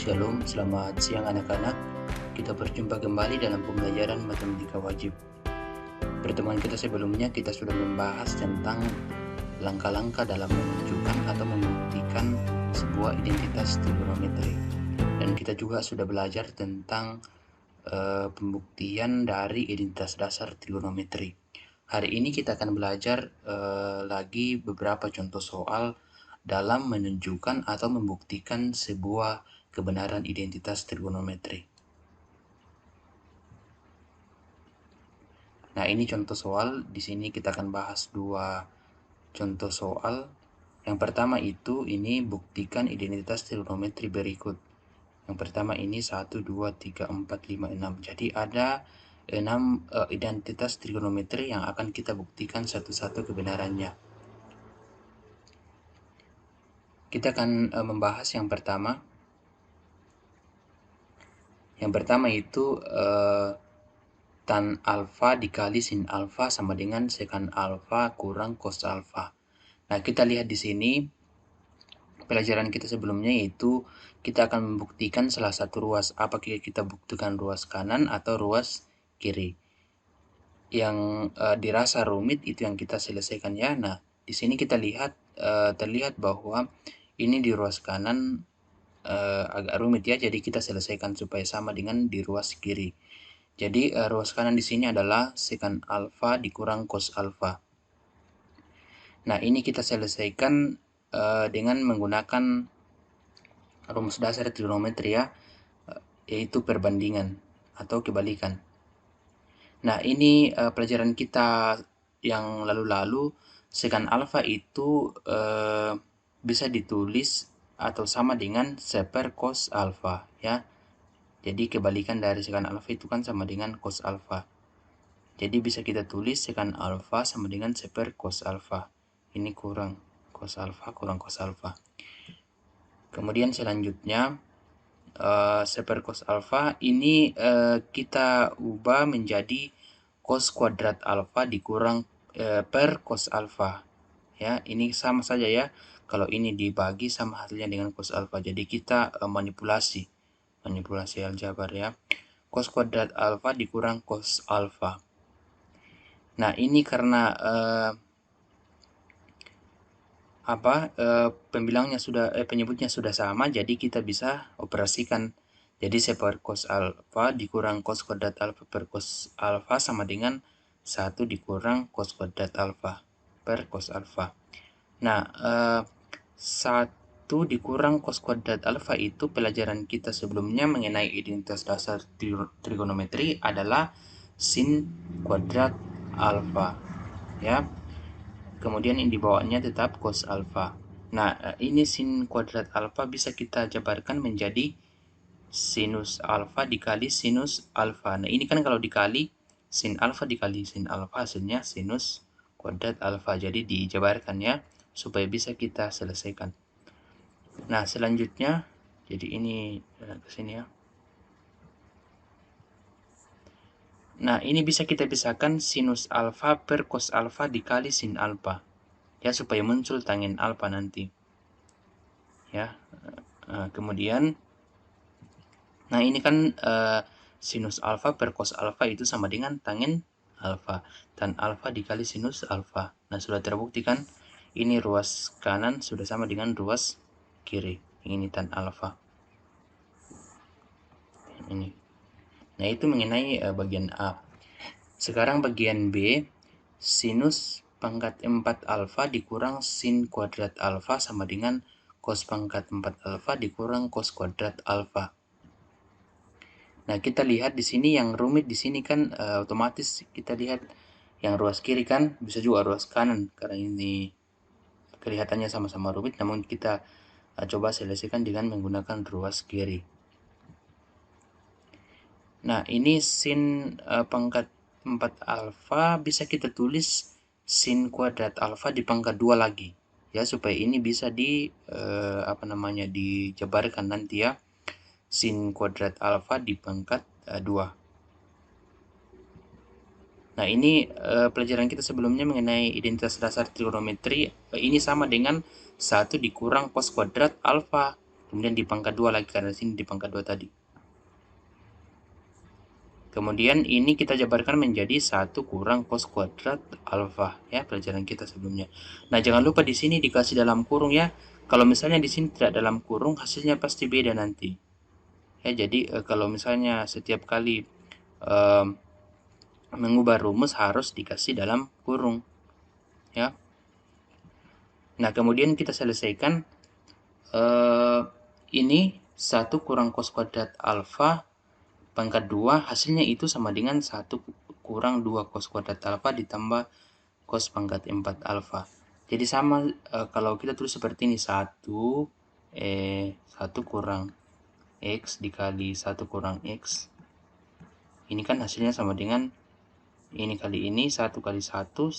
Shalom, selamat siang anak-anak. Kita berjumpa kembali dalam pembelajaran matematika wajib. Pertemuan kita sebelumnya kita sudah membahas tentang langkah-langkah dalam menunjukkan atau membuktikan sebuah identitas trigonometri. Dan kita juga sudah belajar tentang pembuktian dari identitas dasar trigonometri. Hari ini kita akan belajar lagi beberapa contoh soal dalam menunjukkan atau membuktikan sebuah kebenaran identitas trigonometri. Nah, ini contoh soal. Di sini kita akan bahas dua contoh soal. Yang pertama itu ini buktikan identitas trigonometri berikut. Yang pertama ini 1, 2, 3, 4, 5, 6. Jadi ada 6 identitas trigonometri yang akan kita buktikan satu-satu kebenarannya. Kita akan membahas yang pertama. Yang pertama itu tan alfa dikali sin alfa sama dengan sekan alfa kurang cos alfa. Nah, kita lihat di sini pelajaran kita sebelumnya yaitu kita akan membuktikan salah satu ruas. Apakah kita buktikan ruas kanan atau ruas kiri? Yang dirasa rumit itu yang kita selesaikan ya. Nah, di sini kita lihat terlihat bahwa ini di ruas kanan agak rumit ya, jadi kita selesaikan supaya sama dengan di ruas kiri. Jadi ruas kanan di sini adalah sekan alfa dikurang cos alfa. Nah, ini kita selesaikan dengan menggunakan rumus dasar trigonometri ya, yaitu perbandingan atau kebalikan. Nah, ini pelajaran kita yang lalu-lalu, sekan alfa itu bisa ditulis atau sama dengan seper cos alfa ya. Jadi kebalikan dari sekan alfa itu kan sama dengan cos alfa. Jadi bisa kita tulis sekan alfa sama dengan seper cos alfa. Ini kurang cos alfa kurang cos alfa. Kemudian selanjutnya seper cos alfa ini kita ubah menjadi cos kuadrat alfa dikurang per cos alfa. Ya, ini sama saja ya. Kalau ini dibagi sama hasilnya dengan cos alfa. Jadi kita manipulasi aljabar ya. Cos kuadrat alfa dikurang cos alfa. Nah, ini karena pembilangnya sudah penyebutnya sudah sama, jadi kita bisa operasikan. Jadi seper cos alfa dikurang cos kuadrat alfa per cos alfa sama dengan 1 dikurang cos kuadrat alfa per cos alfa. Nah, 1 dikurang cos kuadrat alfa itu pelajaran kita sebelumnya mengenai identitas dasar trigonometri adalah sin kuadrat alfa ya. Kemudian yang dibawahnya tetap cos alfa. Nah, ini sin kuadrat alfa bisa kita jabarkan menjadi sinus alfa dikali sinus alfa. Nah, ini kan kalau dikali sin alfa dikali sin alfa hasilnya sinus kuadrat alfa. Jadi dijabarkan ya supaya bisa kita selesaikan. Nah, selanjutnya jadi ini ke sini ya. Nah, ini bisa kita pisahkan sinus alfa per cos alfa dikali sin alfa. Ya, supaya muncul tanggen alfa nanti. Ya, kemudian, nah ini kan sinus alfa per cos alfa itu sama dengan tanggen alfa. Tan alfa dikali sinus alfa. Nah, sudah terbukti kan? Ini ruas kanan sudah sama dengan ruas kiri. Ini tan alfa. Ini. Nah, itu mengenai bagian A. Sekarang bagian B, sinus pangkat 4 alfa dikurang sin kuadrat alfa sama dengan cos pangkat 4 alfa dikurang cos kuadrat alfa. Nah, kita lihat di sini yang rumit di sini kan otomatis kita lihat yang ruas kiri kan, bisa juga ruas kanan karena ini kelihatannya sama-sama rumit, namun kita coba selesaikan dengan menggunakan ruas kiri. Nah, ini sin pangkat 4 alfa bisa kita tulis sin kuadrat alfa di pangkat 2 lagi. Ya, supaya ini bisa dijabarkan nanti ya. Sin kuadrat alfa di pangkat 2. Nah, ini pelajaran kita sebelumnya mengenai identitas dasar trigonometri. Ini sama dengan 1 dikurang cos kuadrat alfa. Kemudian dipangkat 2 lagi karena sini dipangkat 2 tadi. Kemudian ini kita jabarkan menjadi 1 kurang cos kuadrat alfa ya, pelajaran kita sebelumnya. Nah, jangan lupa di sini dikasih dalam kurung ya. Kalau misalnya di sini tidak dalam kurung, hasilnya pasti beda nanti. Ya, jadi kalau misalnya setiap kali mengubah rumus harus dikasih dalam kurung ya. Nah, kemudian kita selesaikan ini 1 kurang cos kuadrat alfa pangkat 2 hasilnya itu sama dengan 1 kurang 2 cos kuadrat alfa ditambah cos pangkat 4 alfa. Jadi sama kalau kita tulis seperti ini 1 kurang x dikali 1 kurang x. Ini kan hasilnya sama dengan ini kali ini 1 kali 1 1.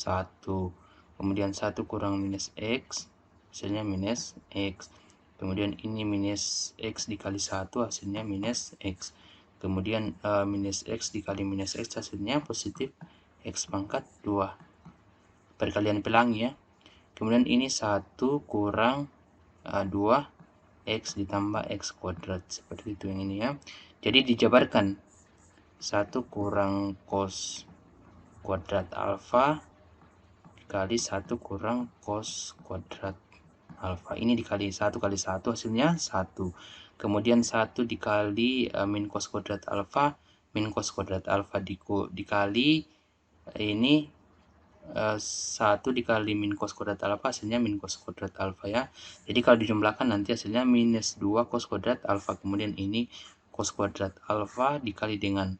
Kemudian 1 kurang minus x hasilnya minus x. Kemudian ini minus x dikali 1 hasilnya minus x. Kemudian minus x dikali minus x hasilnya positif x pangkat 2. Perkalian pelangi ya. Kemudian ini 1 kurang 2 x ditambah x kuadrat. Seperti itu yang ini ya. Jadi dijabarkan 1 kurang cos kuadrat alfa dikali 1 kurang cos kuadrat alfa. Ini dikali 1 kali 1 hasilnya 1. Kemudian 1 dikali min cos kuadrat alfa, min cos kuadrat alfa dikali ini 1 dikali min cos kuadrat alfa hasilnya min cos kuadrat alfa ya. Jadi kalau dijumlahkan nanti hasilnya minus 2 cos kuadrat alfa. Kemudian ini cos kuadrat alfa dikali dengan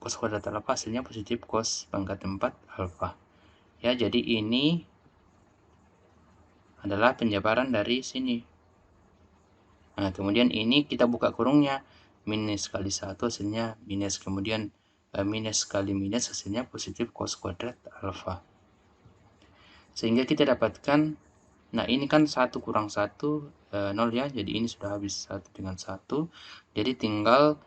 cos kuadrat alfa hasilnya positif cos pangkat 4 alfa. Ya, jadi ini adalah penjabaran dari sini. Nah, kemudian ini kita buka kurungnya, minus kali 1 hasilnya minus, kemudian minus kali minus hasilnya positif cos kuadrat alfa. Sehingga kita dapatkan, nah ini kan 1 kurang 1, 0 ya, jadi ini sudah habis 1 dengan 1. Jadi tinggal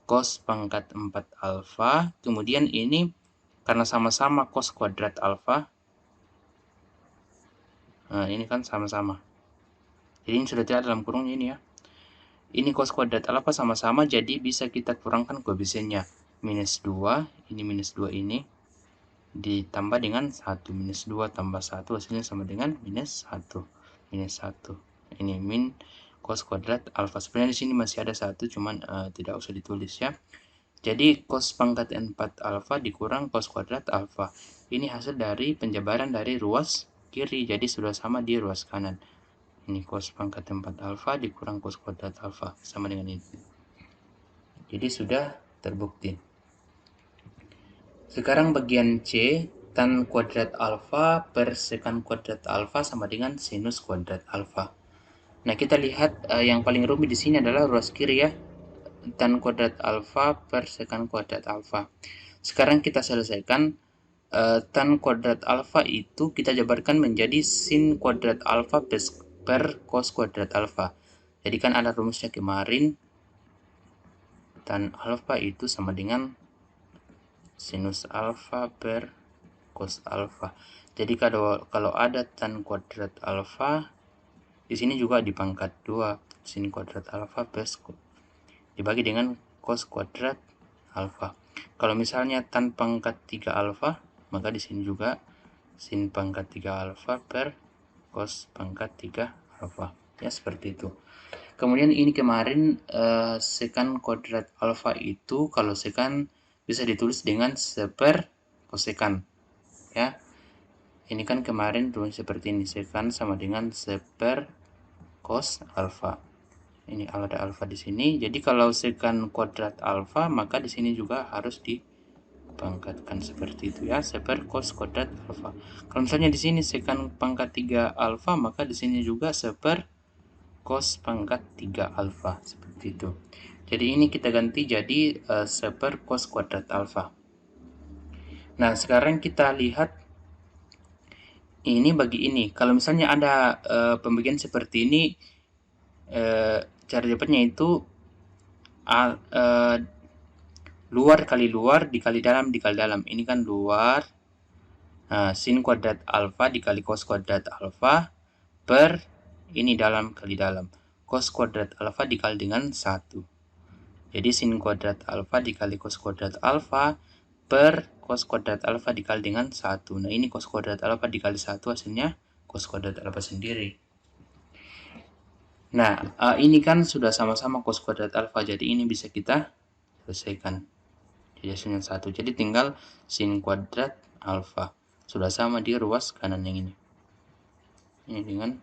cos pangkat 4 alfa, kemudian ini karena sama-sama cos kuadrat alfa, nah ini kan sama-sama. Jadi ini sudah tidak dalam kurungnya ini ya. Ini cos kuadrat alfa sama-sama, jadi bisa kita kurangkan koefisiennya. Minus 2, ini minus 2 ini, ditambah dengan 1. Minus 2 tambah 1 hasilnya sama dengan minus 1. Minus 1. Ini min cos kuadrat alfa. Sebenarnya di sini masih ada 1, cuman tidak usah ditulis ya. Jadi cos pangkat 4 alfa dikurang cos kuadrat alfa. Ini hasil dari penjabaran dari ruas kiri, jadi sudah sama di ruas kanan. Ini cos pangkat 4 alfa dikurang cos kuadrat alfa sama dengan ini. Jadi sudah terbukti. Sekarang bagian C, tan kuadrat alfa per sekan kuadrat alfa sama dengan sinus kuadrat alfa. Nah, kita lihat yang paling rumit di sini adalah ruas kiri ya. Tan kuadrat alfa per sekan kuadrat alfa. Sekarang kita selesaikan tan kuadrat alfa itu kita jabarkan menjadi sin kuadrat alfa per cos kuadrat alfa. Jadi kan ada rumusnya kemarin, tan alfa itu sama dengan sinus alfa per cos alfa. Jadi kalau ada tan kuadrat alfa, di sini juga dipangkat 2 sin kuadrat alfa plus dibagi dengan cos kuadrat alfa. Kalau misalnya tan pangkat 3 alfa, maka di sini juga sin pangkat 3 alfa per cos pangkat 3 alfa. Ya, seperti itu. Kemudian ini kemarin sekan kuadrat alfa itu kalau sekan bisa ditulis dengan seper kosekan. Ya. Ini kan kemarin tulis seperti ini, sekan sama dengan seper cos alfa. Ini ada alfa di sini. Jadi kalau sekan kuadrat alfa, maka di sini juga harus dipangkatkan seperti itu ya, seper cos kuadrat alfa. Kalau misalnya di sini sekan pangkat 3 alfa, maka di sini juga seper cos pangkat 3 alfa seperti itu. Jadi ini kita ganti jadi seper cos kuadrat alfa. Nah, sekarang kita lihat ini bagi ini. Kalau misalnya ada pembagian seperti ini, cara dapatnya itu luar kali luar dikali dalam dikali dalam. Ini kan luar. Nah, sin kuadrat alfa dikali cos kuadrat alfa per ini dalam kali dalam. cos kuadrat alfa dikali dengan 1. Jadi sin kuadrat alfa dikali cos kuadrat alfa per cos kuadrat alfa dikali dengan 1. Nah, ini cos kuadrat alfa dikali 1 hasilnya cos kuadrat alfa sendiri. Nah, ini kan sudah sama-sama cos kuadrat alfa, jadi ini bisa kita selesaikan. Jadi hasilnya 1. Jadi tinggal sin kuadrat alfa. Sudah sama di ruas kanan yang ini. Ini dengan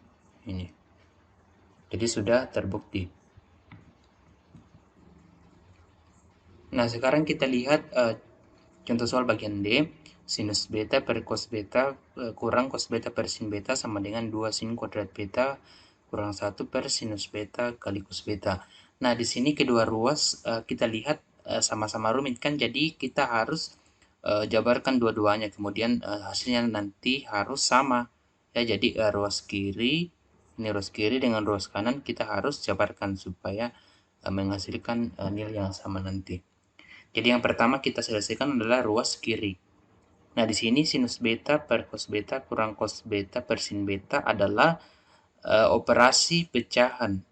ini. Jadi sudah terbukti. Nah, sekarang kita lihat contoh soal bagian D. Sinus beta per cos beta kurang cos beta per sin beta sama dengan 2 sin kuadrat beta kurang 1 per sinus beta kali cos beta. Nah, di sini kedua ruas kita lihat sama-sama rumit kan, jadi kita harus jabarkan dua-duanya, kemudian hasilnya nanti harus sama. Ya, jadi ruas kiri, ini ruas kiri dengan ruas kanan kita harus jabarkan supaya menghasilkan nilai yang sama nanti. Jadi yang pertama kita selesaikan adalah ruas kiri. Nah, di sini sinus beta per cos beta kurang cos beta per sin beta adalah operasi pecahan.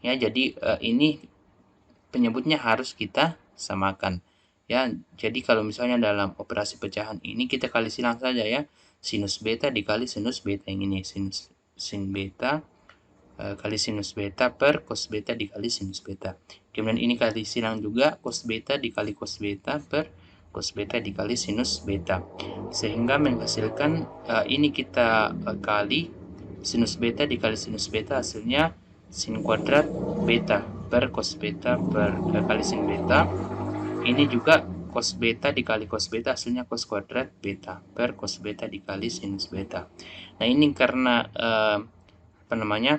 Ya, jadi ini penyebutnya harus kita samakan. Ya, jadi kalau misalnya dalam operasi pecahan ini kita kali silang saja ya. Sinus beta dikali sinus beta yang ini, sin beta kali sinus beta per cos beta dikali sinus beta. Kemudian ini kali silang juga cos beta dikali cos beta per cos beta dikali sinus beta. Sehingga menghasilkan ini kita kali sinus beta dikali sinus beta, hasilnya sin kuadrat beta per cos beta per kali sin beta. Ini juga cos beta dikali cos beta, hasilnya cos kuadrat beta per cos beta dikali sinus beta. Nah, ini karena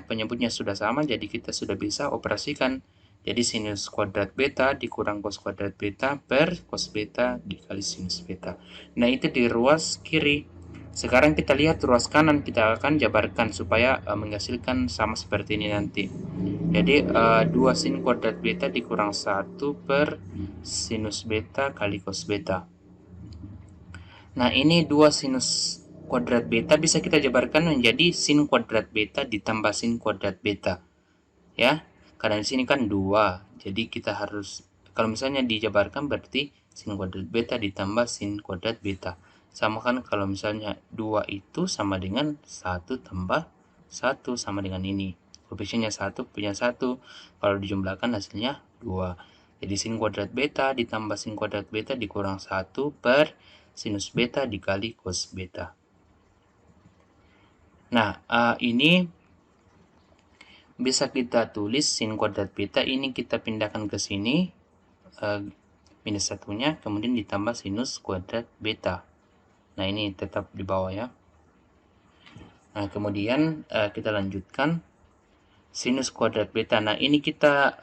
penyebutnya sudah sama, jadi kita sudah bisa operasikan. Jadi sinus kuadrat beta dikurang cos kuadrat beta per cos beta dikali sinus beta. Nah, itu di ruas kiri. Sekarang kita lihat ruas kanan, kita akan jabarkan supaya menghasilkan sama seperti ini nanti. Jadi 2 sin kuadrat beta dikurang 1 per sinus beta kali cos beta. Nah, ini 2 sinus kuadrat beta bisa kita jabarkan menjadi sin kuadrat beta ditambah sin kuadrat beta. Ya, karena di sini kan 2. Jadi kita harus, kalau misalnya dijabarkan berarti sin kuadrat beta ditambah sin kuadrat beta. Sama kan kalau misalnya 2 itu sama dengan 1 tambah 1 sama dengan ini. Koefisiennya 1 punya 1. Kalau dijumlahkan hasilnya 2. Jadi sin kuadrat beta ditambah sin kuadrat beta dikurang 1 per sinus beta dikali cos beta. Nah, ini bisa kita tulis sin kuadrat beta ini kita pindahkan ke sini, minus satunya, kemudian ditambah sinus kuadrat beta. Nah, ini tetap di bawah ya. Nah, kemudian kita lanjutkan sinus kuadrat beta. Nah, ini kita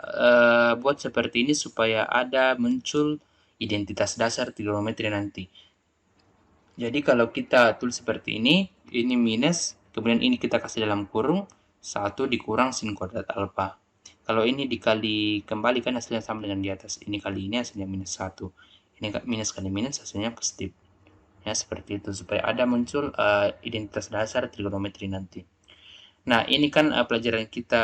buat seperti ini supaya ada muncul identitas dasar trigonometri nanti. Jadi kalau kita tulis seperti ini minus, kemudian ini kita kasih dalam kurung, 1 dikurang sin kuadrat alfa. Kalau ini dikali kembali kan hasilnya sama dengan di atas. Ini kali ini hasilnya minus 1. Ini minus kali minus hasilnya positif. Ya, seperti itu supaya ada muncul identitas dasar trigonometri nanti. Nah, ini kan pelajaran kita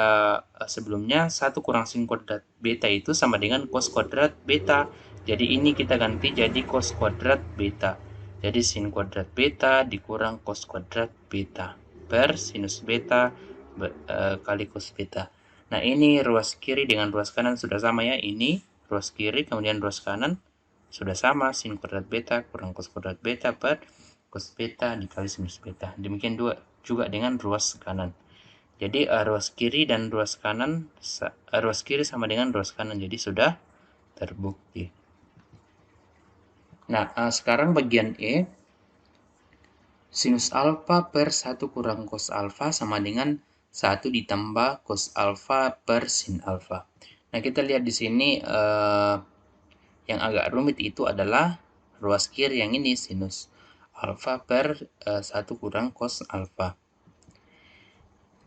sebelumnya 1 kurang sin kuadrat beta itu sama dengan cos kuadrat beta. Jadi ini kita ganti jadi cos kuadrat beta. Jadi sin kuadrat beta dikurang cos kuadrat beta per sinus beta kali cos beta. Nah, ini ruas kiri dengan ruas kanan sudah sama ya. Ini ruas kiri kemudian ruas kanan sudah sama, sin kuadrat beta kurang cos kuadrat beta per cos beta dikali sinus beta. Demikian juga dengan ruas kanan. Jadi ruas kiri dan ruas kanan, ruas kiri sama dengan ruas kanan, jadi sudah terbukti. Nah, sekarang bagian E. Sinus alfa per 1 kurang cos alfa sama dengan 1 ditambah cos alfa per sin alfa. Nah, kita lihat di sini yang agak rumit itu adalah ruas kiri yang ini, sinus alfa per 1 kurang cos alfa.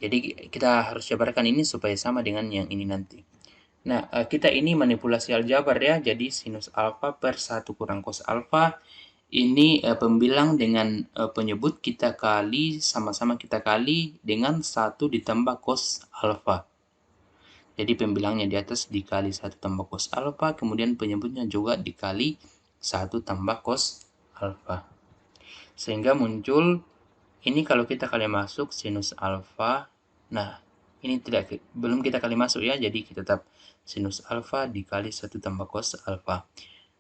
Jadi kita harus jabarkan ini supaya sama dengan yang ini nanti. Nah, kita ini manipulasi aljabar ya. Jadi sinus alfa per 1 kurang cos alfa ini pembilang dengan penyebut kita kali, sama-sama kita kali dengan 1 ditambah cos alfa. Jadi pembilangnya di atas dikali 1 tambah cos alfa, kemudian penyebutnya juga dikali 1 tambah cos alfa. Sehingga muncul ini kalau kita kali masuk sinus alfa. Nah, ini belum kita kali masuk ya, jadi kita tetap sinus alfa dikali 1 tambah cos alfa.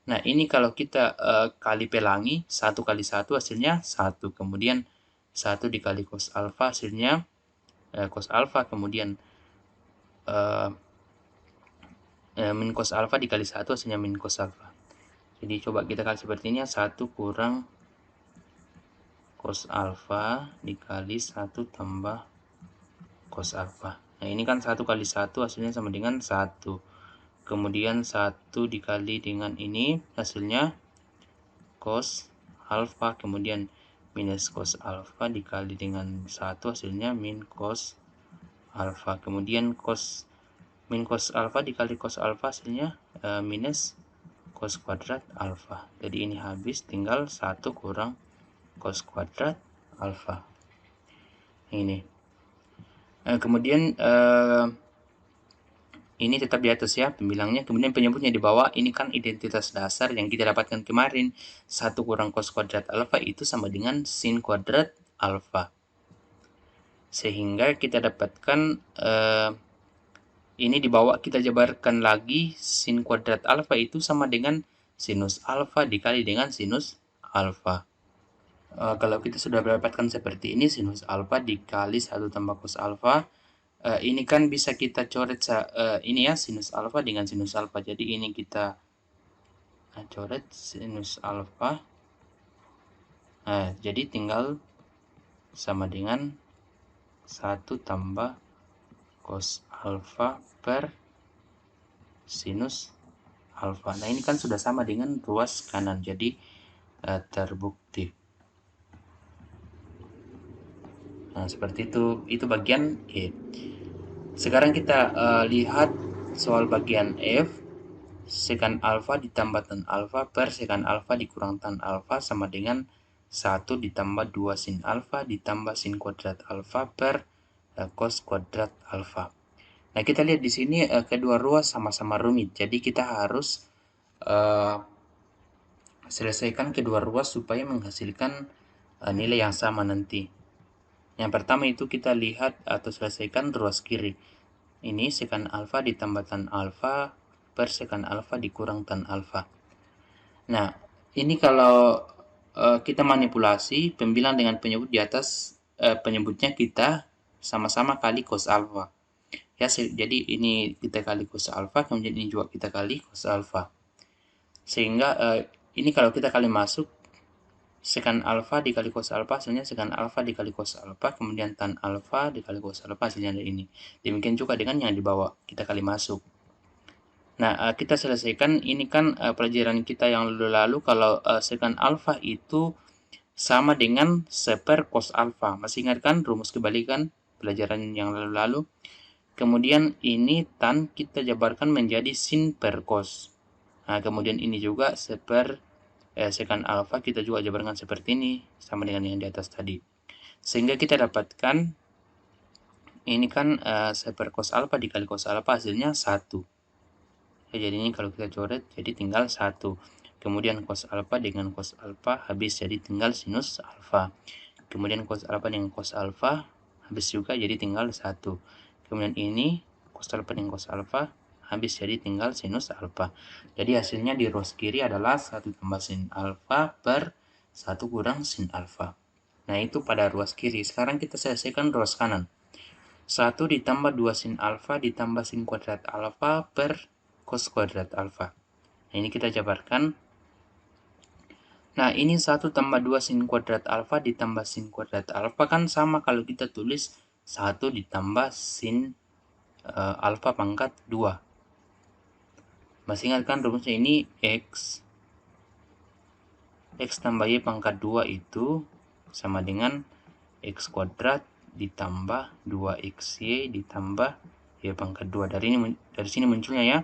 Nah, ini kalau kita kali pelangi, 1 kali 1 hasilnya 1. Kemudian 1 dikali cos alfa hasilnya cos alfa, kemudian min cos alfa dikali 1 hasilnya min cos alfa. Jadi coba kita kali seperti ini, 1 kurang cos alfa dikali 1 tambah cos alfa. Nah, ini kan 1 kali 1 hasilnya sama dengan 1. Kemudian 1 dikali dengan ini hasilnya cos alfa, kemudian minus cos alfa dikali dengan 1 hasilnya min cos alfa. Kemudian min cos alfa dikali cos alfa hasilnya minus cos kuadrat alfa. Jadi ini habis, tinggal 1 kurang cos kuadrat alfa. Ini. Kemudian ini tetap di atas ya pembilangnya. Kemudian penyebutnya di bawah. Ini kan identitas dasar yang kita dapatkan kemarin. 1 kurang cos kuadrat alfa itu sama dengan sin kuadrat alfa. Sehingga kita dapatkan ini di bawah kita jabarkan lagi, sin kuadrat alfa itu sama dengan sinus alfa dikali dengan sinus alfa. Kalau kita sudah mendapatkan seperti ini, sinus alfa dikali 1 tambah cos alfa, ini kan bisa kita coret ini ya, sinus alfa dengan sinus alfa. Jadi ini kita coret sinus alfa. Jadi tinggal sama dengan 1 tambah cos alfa per sinus alfa. Nah, ini kan sudah sama dengan ruas kanan. Jadi terbukti. Nah, seperti itu. Itu bagian E. Sekarang kita lihat soal bagian F. Sekan alfa ditambah tan alfa per sekan alfa dikurang tan alfa sama dengan 1 ditambah 2 sin alfa ditambah sin kuadrat alfa per cos kuadrat alfa. Nah, kita lihat di sini kedua ruas sama-sama rumit. Jadi kita harus selesaikan kedua ruas supaya menghasilkan nilai yang sama nanti. Yang pertama itu kita lihat atau selesaikan ruas kiri. Ini sekan alfa ditambah tan alfa per sekan alfa dikurang tan alfa. Nah, ini kalau kita manipulasi pembilang dengan penyebut di atas, penyebutnya kita sama-sama kali cos alfa. Ya, jadi ini kita kali cos alfa, kemudian ini juga kita kali cos alfa. Sehingga ini kalau kita kali masuk, sekan alfa dikali cos alfa hasilnya sekan alfa dikali cos alfa, kemudian tan alfa dikali cos alfa hasilnya ada ini. Demikian juga dengan yang di bawah, kita kali masuk. Nah, kita selesaikan, ini kan pelajaran kita yang lalu kalau sekan alfa itu sama dengan seper cos alfa. Masih ingat kan rumus kebalikan pelajaran yang lalu-lalu? Kemudian ini tan kita jabarkan menjadi sin per cos. Nah, kemudian ini juga seper sekan alfa kita juga jabarkan seperti ini, sama dengan yang di atas tadi. Sehingga kita dapatkan ini kan seper cos alfa dikali cos alfa hasilnya 1. Jadi ini kalau kita coret jadi tinggal 1. Kemudian cos alfa dengan cos alfa habis jadi tinggal sinus alfa. Kemudian cos alfa dengan cos alfa habis juga jadi tinggal 1. Kemudian ini cos alfa dengan cos alfa habis jadi tinggal sinus alfa. Jadi hasilnya di ruas kiri adalah 1 tambah sin alfa per 1 kurang sin alfa. Nah, itu pada ruas kiri. Sekarang kita selesaikan ruas kanan. 1 ditambah 2 sin alfa ditambah sin kuadrat alfa per cos kuadrat alfa. Nah, ini kita jabarkan. Nah, ini 1 tambah 2 sin kuadrat alfa ditambah sin kuadrat alfa kan sama kalau kita tulis 1 ditambah sin alfa pangkat 2. Masih ingat kan rumusnya ini X tambah Y pangkat 2 itu sama dengan X kuadrat ditambah 2XY ditambah Y pangkat 2. Dari sini munculnya ya.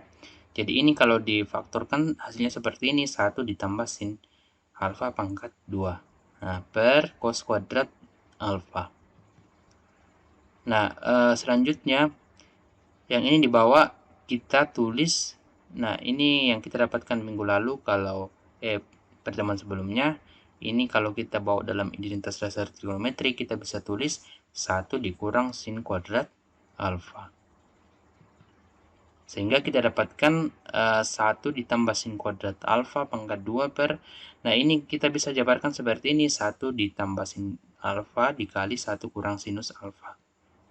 Jadi ini kalau difaktorkan hasilnya seperti ini, 1 ditambah sin alfa pangkat 2. Nah, per cos kuadrat alfa. Nah, selanjutnya Yang ini di bawah kita tulis, nah ini yang kita dapatkan minggu lalu kalau pertemuan sebelumnya. Ini kalau kita bawa dalam identitas dasar trigonometri, kita bisa tulis 1 dikurang sin kuadrat alfa. Sehingga kita dapatkan 1 ditambah sin kuadrat alfa pangkat 2 per, nah ini kita bisa jabarkan seperti ini, 1 ditambah sin alfa dikali 1 kurang sinus alfa.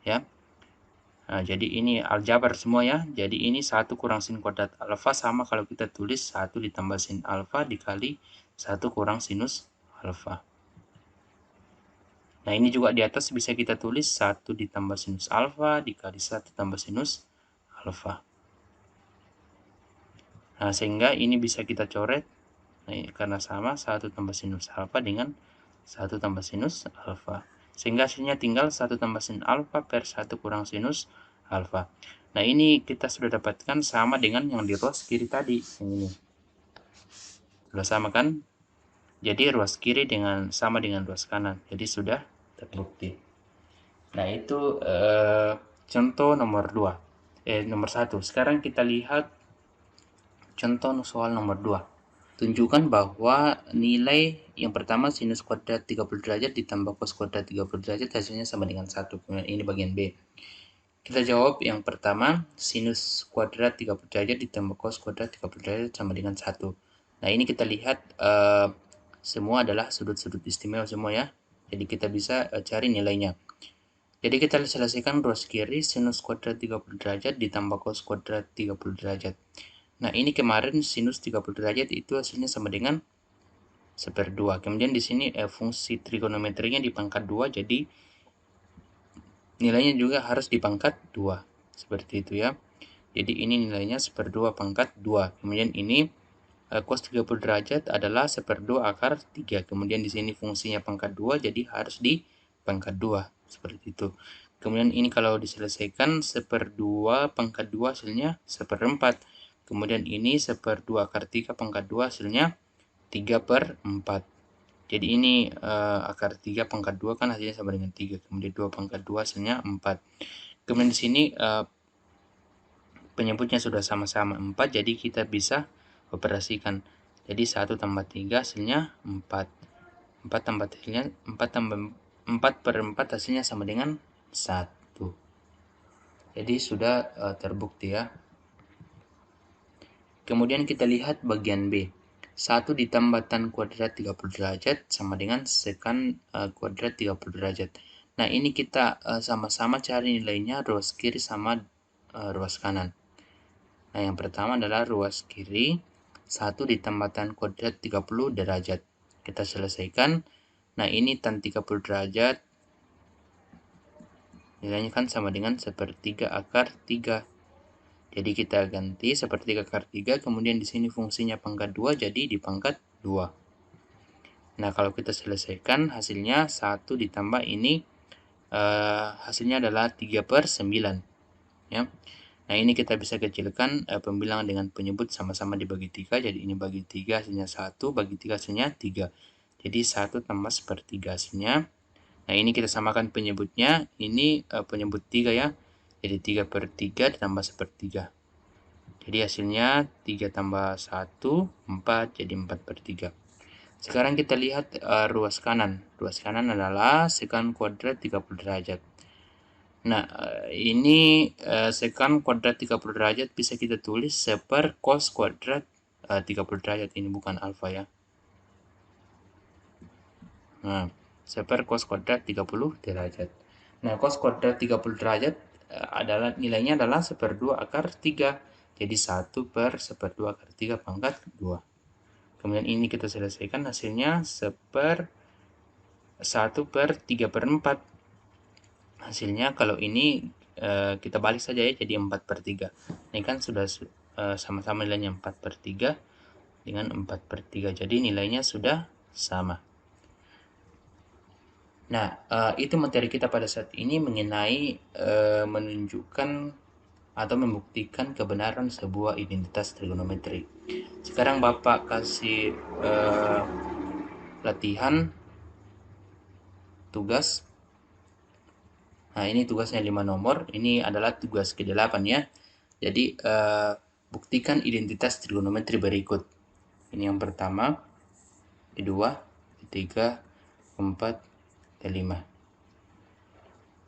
Ya. Nah, jadi ini aljabar semua ya. Jadi ini 1 kurang sin kuadrat alfa sama kalau kita tulis 1 ditambah sin alfa dikali 1 kurang sinus alfa. Nah, ini juga di atas bisa kita tulis 1 ditambah sinus alfa dikali 1 tambah sinus alfa. Nah, sehingga ini bisa kita coret. Nah, karena sama 1 tambah sinus alfa dengan 1 tambah sinus alfa. Sehingga hasilnya tinggal 1 tambah sin alfa per 1 kurang sinus alfa. Nah, ini kita sudah dapatkan sama dengan yang di ruas kiri tadi. Yang ini. Sudah sama kan? Jadi ruas kiri sama dengan ruas kanan. Jadi sudah terbukti. Nah, itu contoh nomor 2. Nomor 1. Sekarang kita lihat contoh soal nomor 2. Tunjukkan bahwa nilai yang pertama sinus kuadrat 30 derajat ditambah cos kuadrat 30 derajat hasilnya sama dengan 1. Kemudian ini bagian B. Kita jawab yang pertama, sinus kuadrat 30 derajat ditambah cos kuadrat 30 derajat sama dengan 1. Nah, ini kita lihat semua adalah sudut-sudut istimewa semua ya. Jadi kita bisa cari nilainya. Jadi kita selesaikan ruas kiri sinus kuadrat 30 derajat ditambah cos kuadrat 30 derajat. Nah, ini kemarin sinus 30 derajat itu hasilnya sama dengan 1/2. Kemudian di sini fungsi trigonometrinya di pangkat 2, jadi nilainya juga harus di pangkat 2. Seperti itu ya. Jadi ini nilainya 1/2 pangkat 2. Kemudian ini cos 30 derajat adalah 1/2 akar 3. Kemudian di sini fungsinya pangkat 2, jadi harus di pangkat 2. Seperti itu. Kemudian ini kalau diselesaikan 1/2 pangkat 2 hasilnya 1/4. Kemudian ini 1/2 akar 3 pangkat 2 hasilnya 3/4. Jadi ini akar 3 pangkat 2 kan hasilnya sama dengan 3. Kemudian 2 pangkat 2 hasilnya 4. Kemudian di sini penyebutnya sudah sama-sama 4, jadi kita bisa operasikan. Jadi 1 tambah 3 hasilnya 4. 4 tambah hasilnya 4/4 hasilnya sama dengan 1. Jadi sudah terbukti ya. Kemudian kita lihat bagian B. 1 ditambah tan kuadrat 30 derajat sama dengan sekan kuadrat 30 derajat. Nah, ini kita sama-sama cari nilainya ruas kiri sama ruas kanan. Nah, yang pertama adalah ruas kiri 1 ditambah tan kuadrat 30 derajat. Kita selesaikan. Nah, ini tan 30 derajat nilainya kan sama dengan 1/3 akar 3. Jadi kita ganti 1/3 akar 3, kemudian di sini fungsinya pangkat 2, jadi di pangkat 2. Nah, kalau kita selesaikan hasilnya 1 ditambah ini hasilnya adalah 3/9. Ya. Nah, ini kita bisa kecilkan pembilangan dengan penyebut sama-sama dibagi 3, jadi ini bagi 3 hasilnya 1, bagi 3 hasilnya 3. Jadi 1 tambah 1/3 hasilnya. Nah, ini kita samakan penyebutnya, ini penyebut 3 ya. Jadi 3/3 ditambah 1/3. Jadi hasilnya 3 tambah 1, 4, jadi 4/3. Sekarang kita lihat ruas kanan. Ruas kanan adalah sekan kuadrat 30 derajat. Nah, ini sekan kuadrat 30 derajat bisa kita tulis cos kuadrat 30 derajat. Ini bukan alfa ya. Nah, cos kuadrat 30 derajat. Nah, cos kuadrat 30 derajat nilainya adalah 1/2 akar 3. Jadi 1/1/2 akar 3 pangkat 2. Kemudian ini kita selesaikan hasilnya 1/3/4. Hasilnya kalau ini kita balik saja ya, jadi 4/3. Ini kan sudah sama-sama nilainya 4/3 dengan 4/3. Jadi nilainya sudah sama. Nah, itu materi kita pada saat ini mengenai menunjukkan atau membuktikan kebenaran sebuah identitas trigonometri. Sekarang Bapak kasih latihan tugas. Nah, ini tugasnya 5 nomor, ini adalah tugas ke-8 ya. Jadi, buktikan identitas trigonometri berikut. Ini yang pertama, kedua, ketiga, keempat, kelima.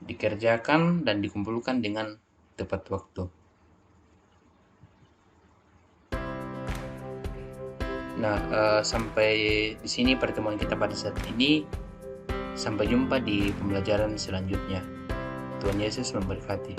Dikerjakan dan dikumpulkan dengan tepat waktu. Nah, sampai di sini pertemuan kita pada saat ini. Sampai jumpa di pembelajaran selanjutnya. Tuhan Yesus memberkati.